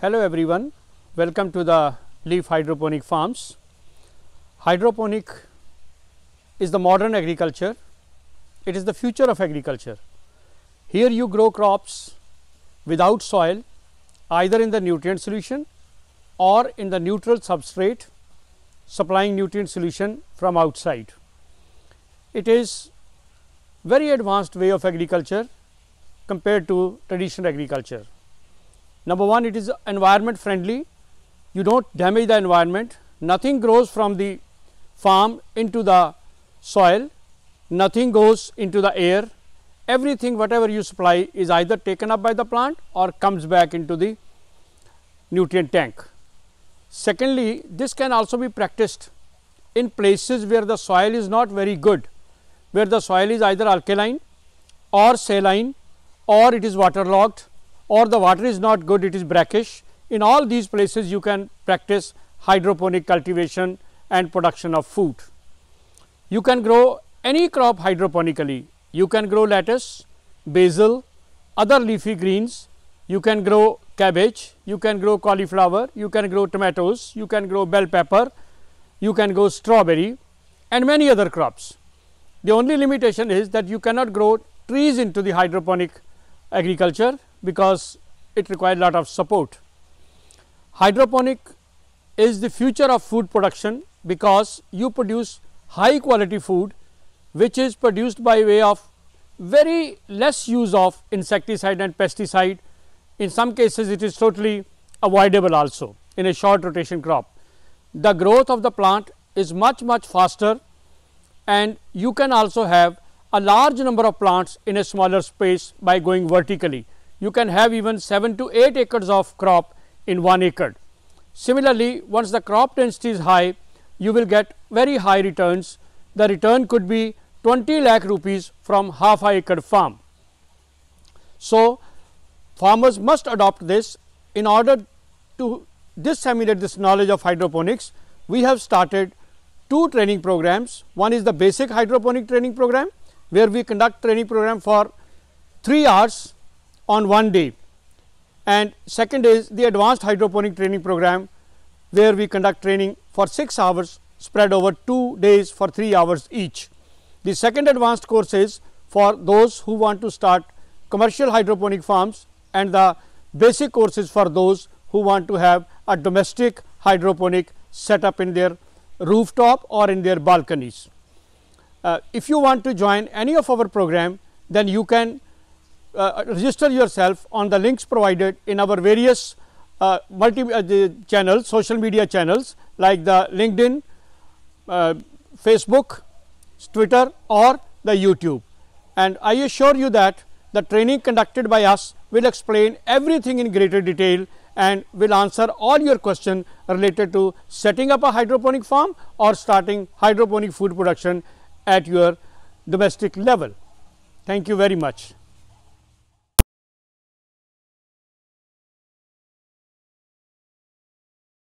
Hello everyone, welcome to the Leaf Hydroponic Farms. Hydroponic is the modern agriculture. It is the future of agriculture. Here you grow crops without soil, either in the nutrient solution or in the neutral substrate supplying nutrient solution from outside. It is very advanced way of agriculture compared to traditional agriculture. Number one, it is environment friendly. You don't damage the environment. Nothing grows from the farm into the soil. Nothing goes into the air. Everything, whatever you supply, is either taken up by the plant or comes back into the nutrient tank. Secondly, this can also be practiced in places where the soil is not very good, where the soil is either alkaline or saline, or it is waterlogged, or the water is not good, it is brackish. In all these places you can practice hydroponic cultivation and production of food. You can grow any crop hydroponically. You can grow lettuce, basil, other leafy greens, you can grow cabbage, you can grow cauliflower, you can grow tomatoes, you can grow bell pepper, you can grow strawberry and many other crops. The only limitation is that you cannot grow trees into the hydroponic agriculture because it requires a lot of support. Hydroponic is the future of food production because you produce high quality food which is produced by way of very less use of insecticide and pesticide. In some cases it is totally avoidable also in a short rotation crop. The growth of the plant is much faster, and you can also have a large number of plants in a smaller space by going vertically. You can have even 7 to 8 acres of crop in 1 acre. Similarly, once the crop density is high, you will get very high returns. The return could be 20 lakh rupees from half a acre farm. So, farmers must adopt this. In order to disseminate this knowledge of hydroponics, we have started 2 training programs. One is the basic hydroponic training program, where we conduct training program for 3 hours on 1 day, and second is the advanced hydroponic training program, where we conduct training for 6 hours spread over 2 days for 3 hours each. The second advanced course is for those who want to start commercial hydroponic farms, and the basic course is for those who want to have a domestic hydroponic setup in their rooftop or in their balconies. If you want to join any of our program, then you can register yourself on the links provided in our various channels, social media channels like the LinkedIn, Facebook, Twitter or the YouTube. And I assure you that the training conducted by us will explain everything in greater detail and will answer all your questions related to setting up a hydroponic farm or starting hydroponic food production at your domestic level. Thank you very much.